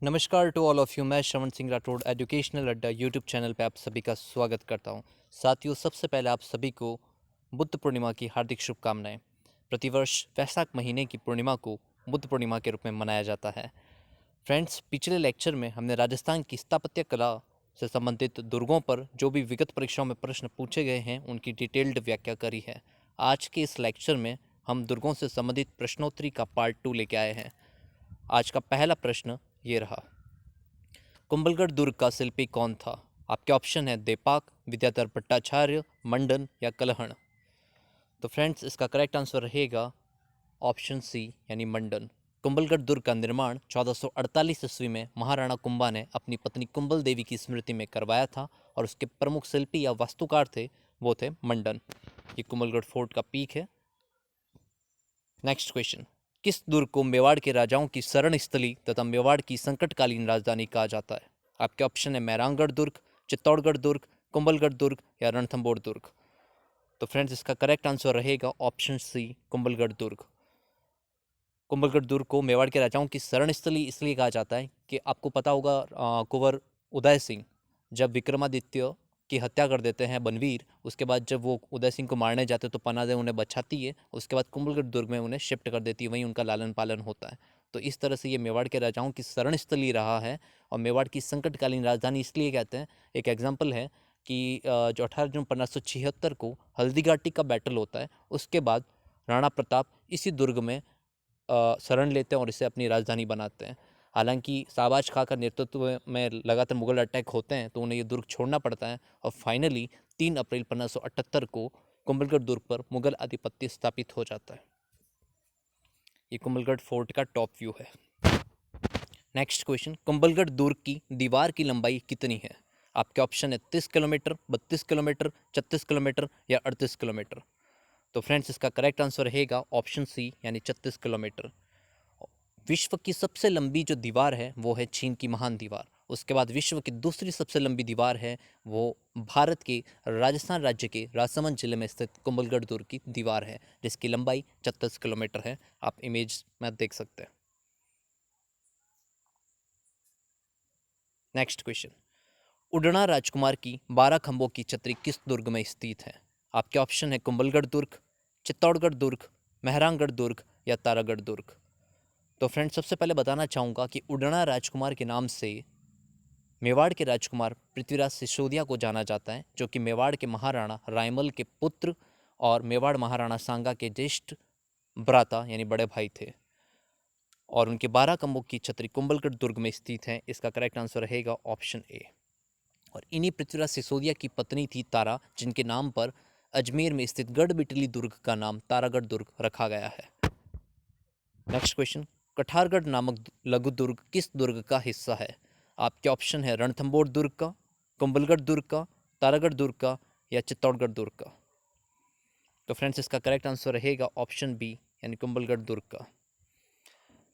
नमस्कार to all of you. मैं श्रवण Singh Rathore educational अड्डा यूट्यूब चैनल पे आप सभी का स्वागत करता हूं। साथियों, सबसे पहले आप सभी को बुद्ध पूर्णिमा की हार्दिक शुभकामनाएं। प्रतिवर्ष वैशाख महीने की पूर्णिमा को बुद्ध पूर्णिमा के रूप में मनाया जाता है। फ्रेंड्स, पिछले लेक्चर में हमने राजस्थान की स्थापत्य कला से संबंधित दुर्गों पर जो भी विगत परीक्षाओं में प्रश्न पूछे गए हैं उनकी डिटेल्ड व्याख्या करी है। आज के इस लेक्चर में हम दुर्गों से संबंधित प्रश्नोत्तरी का पार्ट 2 लेके आए हैं। आज का पहला प्रश्न ये रहा। कुंभलगढ़ दुर्ग का शिल्पी कौन था? आपके ऑप्शन है देपाक, विद्याधर भट्टाचार्य, मंडन या कलहण। तो फ्रेंड्स, इसका करेक्ट आंसर रहेगा ऑप्शन सी यानी मंडन। कुंभलगढ़ दुर्ग का निर्माण 1448 ईस्वी में महाराणा कुंभा ने अपनी पत्नी कुंभल देवी की स्मृति में करवाया था और उसके प्रमुख शिल्पी या वास्तुकार थे वो थे मंडन। ये कुंभलगढ़ फोर्ट का पीक है। नेक्स्ट क्वेश्चन, किस दुर्ग को मेवाड़ के राजाओं की शरण स्थली तथा मेवाड़ की संकटकालीन राजधानी कहा जाता है? आपके ऑप्शन है मैरांगढ़ दुर्ग, चित्तौड़गढ़ दुर्ग, कुंभलगढ़ दुर्ग या रणथंभौर दुर्ग। तो फ्रेंड्स, इसका करेक्ट आंसर रहेगा ऑप्शन सी कुंभलगढ़ दुर्ग। कुंभलगढ़ दुर्ग को मेवाड़ के राजाओं की शरण स्थली इसलिए कहा जाता है कि आपको पता होगा कुंवर उदय सिंह जब विक्रमादित्य की हत्या कर देते हैं बनवीर, उसके बाद जब वो उदय सिंह को मारने जाते हैं तो पनादेव उन्हें बचाती है। उसके बाद कुंभलगढ़ दुर्ग में उन्हें शिफ्ट कर देती है, वहीं उनका लालन पालन होता है। तो इस तरह से ये मेवाड़ के राजाओं की शरण स्थली रहा है और मेवाड़ की संकटकालीन राजधानी इसलिए कहते हैं। एक एग्जाम्पल है कि जो 18 जून 1576 को हल्दी घाटी का बैटल होता है, उसके बाद राणा प्रताप इसी दुर्ग में शरण लेते हैं और इसे अपनी राजधानी बनाते हैं। हालांकि शाहबाज खां का नेतृत्व में लगातार मुगल अटैक होते हैं तो उन्हें ये दुर्ग छोड़ना पड़ता है और फाइनली 3 अप्रैल 1578 को कुंभलगढ़ दुर्ग पर मुगल आधिपत्य स्थापित हो जाता है। ये कुंभलगढ़ फोर्ट का टॉप व्यू है। नेक्स्ट क्वेश्चन, कुंभलगढ़ दुर्ग की दीवार की लंबाई कितनी है? आपके ऑप्शन है 30 किलोमीटर, 32 किलोमीटर, 36 किलोमीटर या 38 किलोमीटर। तो फ्रेंड्स, इसका करेक्ट आंसर रहेगा ऑप्शन सी यानी 36 किलोमीटर। विश्व की सबसे लंबी जो दीवार है वो है चीन की महान दीवार। उसके बाद विश्व की दूसरी सबसे लंबी दीवार है वो भारत के राजस्थान राज्य के राजसमंद जिले में स्थित कुंभलगढ़ दुर्ग की दीवार है, जिसकी लंबाई 36 किलोमीटर है। आप इमेज में देख सकते हैं। नेक्स्ट क्वेश्चन, उड़ना राजकुमार की 12 खंभों की छतरी किस दुर्ग में स्थित है? आपके ऑप्शन है कुंभलगढ़ दुर्ग, चित्तौड़गढ़ दुर्ग, मेहरानगढ़ दुर्ग या तारागढ़ दुर्ग। तो फ्रेंड्स, सबसे पहले बताना चाहूँगा कि उड़ना राजकुमार के नाम से मेवाड़ के राजकुमार पृथ्वीराज सिसोदिया को जाना जाता है, जो कि मेवाड़ के महाराणा रायमल के पुत्र और मेवाड़ महाराणा सांगा के ज्येष्ठ भ्राता यानी बड़े भाई थे। और उनके 12 खंभों की छतरी कुंभलगढ़ दुर्ग में स्थित है। इसका करेक्ट आंसर रहेगा ऑप्शन ए। और इन्हीं पृथ्वीराज सिसोदिया की पत्नी थी तारा, जिनके नाम पर अजमेर में स्थित गढ़बिटली दुर्ग का नाम तारागढ़ दुर्ग रखा गया है। नेक्स्ट क्वेश्चन, कठारगढ़ नामक लघु दुर्ग किस दुर्ग का हिस्सा है? आपके ऑप्शन है रणथंभौर दुर्ग का, कुंभलगढ़ दुर्ग का, तारागढ़ दुर्ग का या चित्तौड़गढ़ दुर्ग का। तो फ्रेंड्स, इसका करेक्ट आंसर रहेगा ऑप्शन बी यानी कुंभलगढ़ दुर्ग का।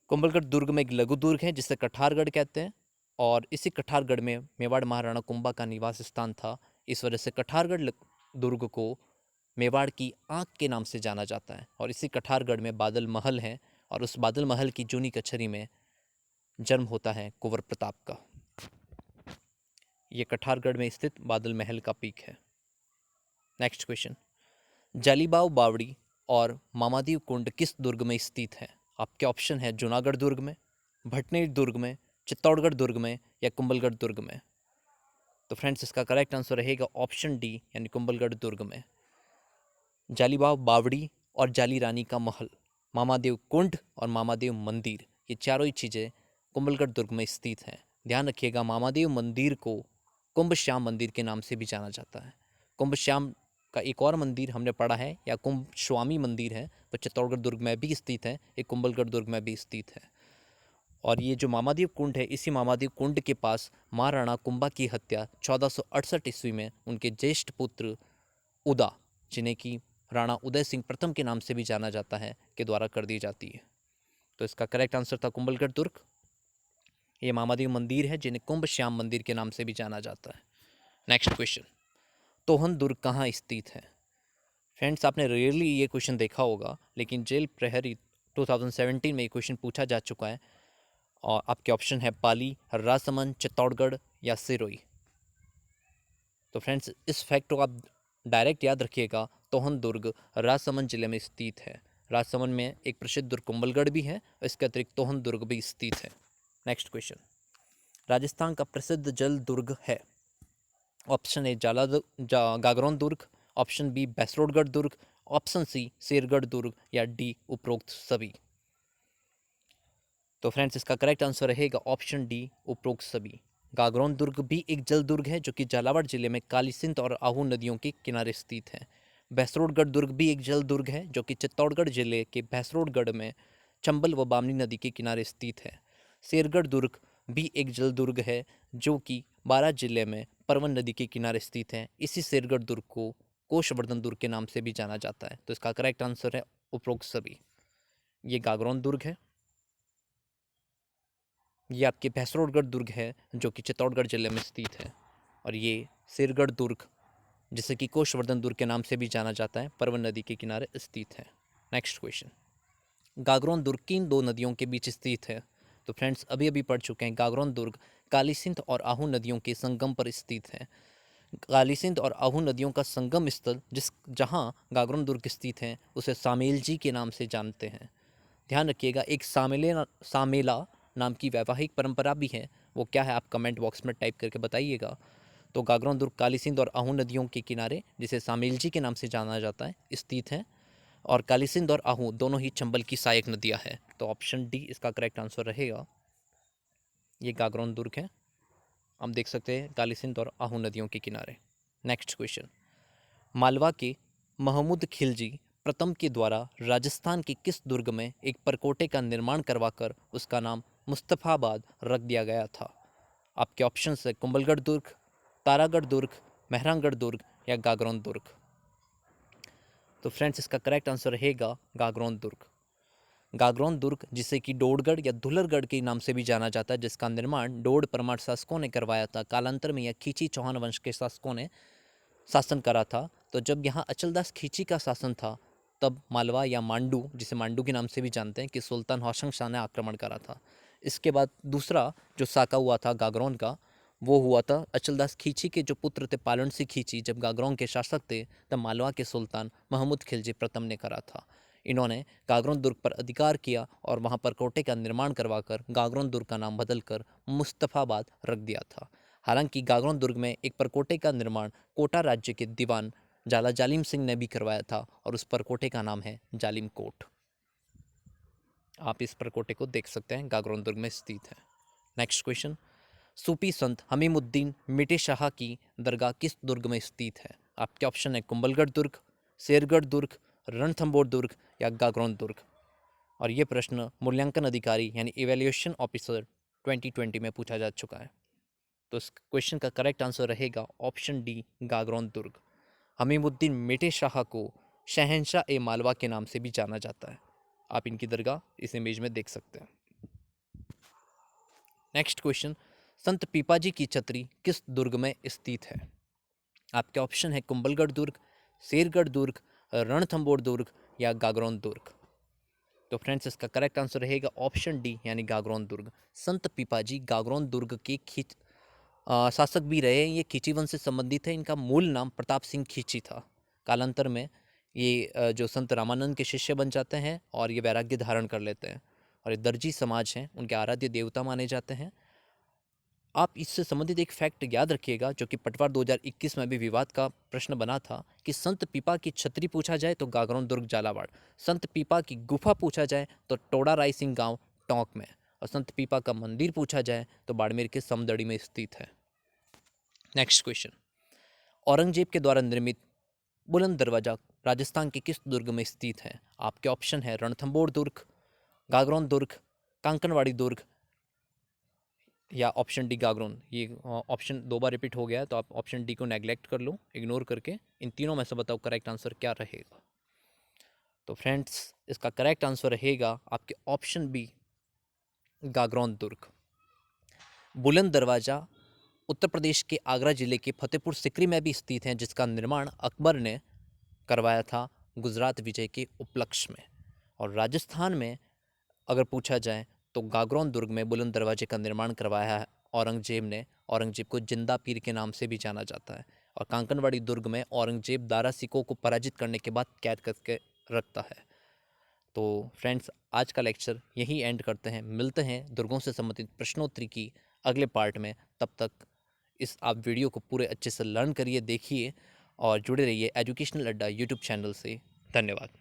कुंभलगढ़ दुर्ग में एक लघु दुर्ग है जिसे कठारगढ़ कहते हैं और इसी कठारगढ़ में मेवाड़ महाराणा कुंभा का निवास स्थान था। इस वजह से कठारगढ़ दुर्ग को मेवाड़ की आँख के नाम से जाना जाता है। और इसी कठारगढ़ में बादल महल है और उस बादल महल की जूनी कचहरी में जन्म होता है कुंवर प्रताप का। ये कठारगढ़ में स्थित बादल महल का पीक है। नेक्स्ट क्वेश्चन, जालीबाव बावड़ी और मामादीव कुंड किस दुर्ग में स्थित है? आपके ऑप्शन है जूनागढ़ दुर्ग में, भटनेर दुर्ग में, चित्तौड़गढ़ दुर्ग में या कुंभलगढ़ दुर्ग में। तो फ्रेंड्स, इसका करेक्ट आंसर रहेगा ऑप्शन डी यानी कुंभलगढ़ दुर्ग में। जालीबाव बावड़ी और जाली रानी का महल, मामादेव कुंड और मामादेव मंदिर, ये चारों ही चीज़ें कुंभलगढ़ दुर्ग में स्थित हैं। ध्यान रखिएगा, मामादेव मंदिर को कुंभ श्याम मंदिर के नाम से भी जाना जाता है। कुंभ श्याम का एक और मंदिर हमने पढ़ा है या कुंभ स्वामी मंदिर है, वो चित्तौड़गढ़ दुर्ग में भी स्थित है, एक कुंभलगढ़ दुर्ग में भी स्थित है। और ये जो मामादेव कुंड है, इसी मामादेव कुंड के पास महाराणा कुंभा की हत्या 1468 ईस्वी में उनके ज्येष्ठ पुत्र उदा, जिन्हें की राणा उदय सिंह प्रथम के नाम से भी जाना जाता है, के द्वारा कर दी जाती है। तो इसका करेक्ट आंसर था कुंभलगढ़ दुर्ग। ये मामादेव मंदिर है जिन्हें कुंभ श्याम मंदिर के नाम से भी जाना जाता है। नेक्स्ट क्वेश्चन, तोहन दुर्ग कहाँ स्थित है? फ्रेंड्स, आपने रेयरली ये क्वेश्चन देखा होगा, लेकिन जेल प्रहरी 2017 में ये क्वेश्चन पूछा जा चुका है। और आपके ऑप्शन है पाली, राजसमंद, चित्तौड़गढ़ या सिरोही। तो फ्रेंड्स इस फैक्ट को आप डायरेक्ट याद रखिएगा, तोहन दुर्ग राजसमंद जिले में स्थित है। राजसमंद में एक प्रसिद्ध दुर्ग कुंभलगढ़ भी है, इसके अतिरिक्त तोहन दुर्ग भी स्थित है। नेक्स्ट क्वेश्चन, राजस्थान का प्रसिद्ध जल दुर्ग है। ऑप्शन ए गागरोन दुर्ग, ऑप्शन बी बैसरोडगढ़ दुर्ग, ऑप्शन सी शेरगढ़ दुर्ग या डी उपरोक्त सभी। तो फ्रेंड्स इसका करेक्ट आंसर रहेगा ऑप्शन डी उपरोक्त सभी। गागरोन दुर्ग भी एक जल दुर्ग है जो कि झालावाड़ जिले में काली सिंध और आहू नदियों के किनारे स्थित है। भैंसरोडगढ़ दुर्ग भी एक जल दुर्ग है जो कि चित्तौड़गढ़ जिले के भैंसरोडगढ़ में चंबल व बामनी नदी के किनारे स्थित है। शेरगढ़ दुर्ग भी एक जल दुर्ग है जो कि बारां जिले में परवन नदी के किनारे स्थित है। इसी शेरगढ़ दुर्ग को कोषवर्धन दुर्ग के नाम से भी जाना जाता है। तो इसका करेक्ट आंसर है उपरोक्त सभी। ये गागरोन दुर्ग है, ये आपके भैंसरोडगढ़ दुर्ग है जो कि चित्तौड़गढ़ जिले में स्थित है, और ये शेरगढ़ दुर्ग जिसे कि कोषवर्धन दुर्ग के नाम से भी जाना जाता है, परवन नदी के किनारे स्थित है। नेक्स्ट क्वेश्चन, गागरोन दुर्ग किन दो नदियों के बीच स्थित है? तो फ्रेंड्स अभी अभी पढ़ चुके हैं, गागरोन दुर्ग काली सिंध और आहू नदियों के संगम पर स्थित है। काली सिंध और आहू नदियों का संगम स्थल जहाँ गागरोन दुर्ग स्थित है उसे सामेलजी के नाम से जानते हैं। ध्यान रखिएगा, एक सामेला नाम की वैवाहिक परंपरा भी है, वो क्या है आप कमेंट बॉक्स में टाइप करके बताइएगा। तो गागरोन दुर्ग काली सिंध और आहू नदियों के किनारे, जिसे सामेलजी के नाम से जाना जाता है, स्थित है, और काली सिंध और आहू दोनों ही चंबल की सहायक नदियां हैं। तो ऑप्शन डी इसका करेक्ट आंसर रहेगा। ये गागरोन दुर्ग है, हम देख सकते हैं काली सिंध और आहू नदियों के किनारे। नेक्स्ट क्वेश्चन, मालवा के महमूद खिलजी प्रथम के द्वारा राजस्थान के किस दुर्ग में एक परकोटे का निर्माण करवाकर उसका नाम मुस्तफाबाद रख दिया गया था? आपके ऑप्शन है कुंभलगढ़ दुर्ग, तारागढ़ दुर्ग, मेहरानगढ़ दुर्ग या गागरोन दुर्ग। तो फ्रेंड्स इसका करेक्ट आंसर रहेगा गागरोन दुर्ग। गागरोन दुर्ग जिसे कि डोडगढ़ या धुलरगढ़ के नाम से भी जाना जाता है, जिसका निर्माण डोड परमार शासकों ने करवाया था। कालांतर में यह खींची चौहान वंश के शासकों ने शासन करा था। तो जब यहाँ अचलदास खींची का शासन था तब मालवा या मांडू, जिसे मांडू के नाम से भी जानते हैं, कि सुल्तान हौशंग शाह ने आक्रमण करा था। इसके बाद दूसरा जो साका हुआ था गागरोन का, वो हुआ था अचलदास खींची के जो पुत्र थे पालन सिंह खींची, जब गागरोन के शासक थे तब मालवा के सुल्तान महमूद खिलजी प्रथम ने करा था। इन्होंने गागरोन दुर्ग पर अधिकार किया और वहाँ पर कोटे का निर्माण करवाकर गागरोन दुर्ग का नाम बदलकर मुस्तफाबाद रख दिया था। हालांकि गागरोन दुर्ग में एक परकोटे का निर्माण कोटा राज्य के दीवान जाला जालिम सिंह ने भी करवाया था और उस परकोटे का नाम है जालिम कोट। आप इस परकोटे को देख सकते हैं, गागरोन दुर्ग में स्थित है। नेक्स्ट क्वेश्चन, सूफी संत हमीमुद्दीन मिटे शाह की दरगाह किस दुर्ग में स्थित है? आपके ऑप्शन है कुंभलगढ़ दुर्ग, शेरगढ़ दुर्ग, रणथंबोर दुर्ग या गागरोन दुर्ग। और ये प्रश्न मूल्यांकन अधिकारी यानी इवैल्यूएशन ऑफिसर 2020 में पूछा जा चुका है। तो इस क्वेश्चन का करेक्ट आंसर रहेगा ऑप्शन डी गागरोन दुर्ग। हमीमुद्दीन मिटे शाह को शहंशाह ए मालवा के नाम से भी जाना जाता है। आप इनकी दरगाह इस इमेज में देख सकते हैं। नेक्स्ट क्वेश्चन, संत पीपाजी की छतरी किस दुर्ग में स्थित है? आपके ऑप्शन है कुंभलगढ़ दुर्ग, शेरगढ़ दुर्ग, रणथंबोर दुर्ग या गागरोन दुर्ग। तो फ्रेंड्स इसका करेक्ट आंसर रहेगा ऑप्शन डी यानी गागरोन दुर्ग। संत पीपाजी गागरोन दुर्ग के शासक भी रहे। ये खींची वंश से संबंधित है। इनका मूल नाम प्रताप सिंह खींची था। कालांतर में ये जो संत रामानंद के शिष्य बन जाते हैं और ये वैराग्य धारण कर लेते हैं, और ये दर्जी समाज हैं, उनके आराध्य देवता माने जाते हैं। आप इससे संबंधित एक फैक्ट याद रखिएगा जो कि पटवार 2021 में भी विवाद का प्रश्न बना था कि संत पीपा की छतरी पूछा जाए तो गागरोन दुर्ग झालावाड़, संत पीपा की गुफा पूछा जाए तो टोडा राय सिंह गांव टोंक में, और संत पीपा का मंदिर पूछा जाए तो बाड़मेर के समदड़ी में स्थित है। नेक्स्ट क्वेश्चन, औरंगजेब के द्वारा निर्मित बुलंद दरवाजा राजस्थान के किस दुर्ग में स्थित है? आपके ऑप्शन है रणथंबोर दुर्ग, गागरोन दुर्ग, कांकनवाड़ी दुर्ग या ऑप्शन डी गागरोन। ये ऑप्शन दो बार रिपीट हो गया है तो आप ऑप्शन डी को नेग्लेक्ट कर लो, इग्नोर करके। इन तीनों में से बताओ करेक्ट आंसर क्या रहेगा। तो फ्रेंड्स इसका करेक्ट आंसर रहेगा आपके ऑप्शन बी गागरोन दुर्ग। बुलंद दरवाजा उत्तर प्रदेश के आगरा जिले के फतेहपुर सिकरी में भी स्थित है, जिसका निर्माण अकबर ने करवाया था गुजरात विजय के उपलक्ष्य में। और राजस्थान में अगर पूछा जाए तो गागरोन दुर्ग में बुलंद दरवाजे का निर्माण करवाया है औरंगजेब ने। औरंगजेब को जिंदा पीर के नाम से भी जाना जाता है। और कांकनवाड़ी दुर्ग में औरंगजेब दारा सिकों को पराजित करने के बाद कैद करके रखता है। तो फ्रेंड्स, आज का लेक्चर यहीं एंड करते हैं। मिलते हैं दुर्गों से संबंधित प्रश्नोत्तरी की अगले पार्ट में। तब तक इस आप वीडियो को पूरे अच्छे से लर्न करिए, देखिए और जुड़े रहिए एजुकेशनल अड्डा यूट्यूब चैनल से। धन्यवाद।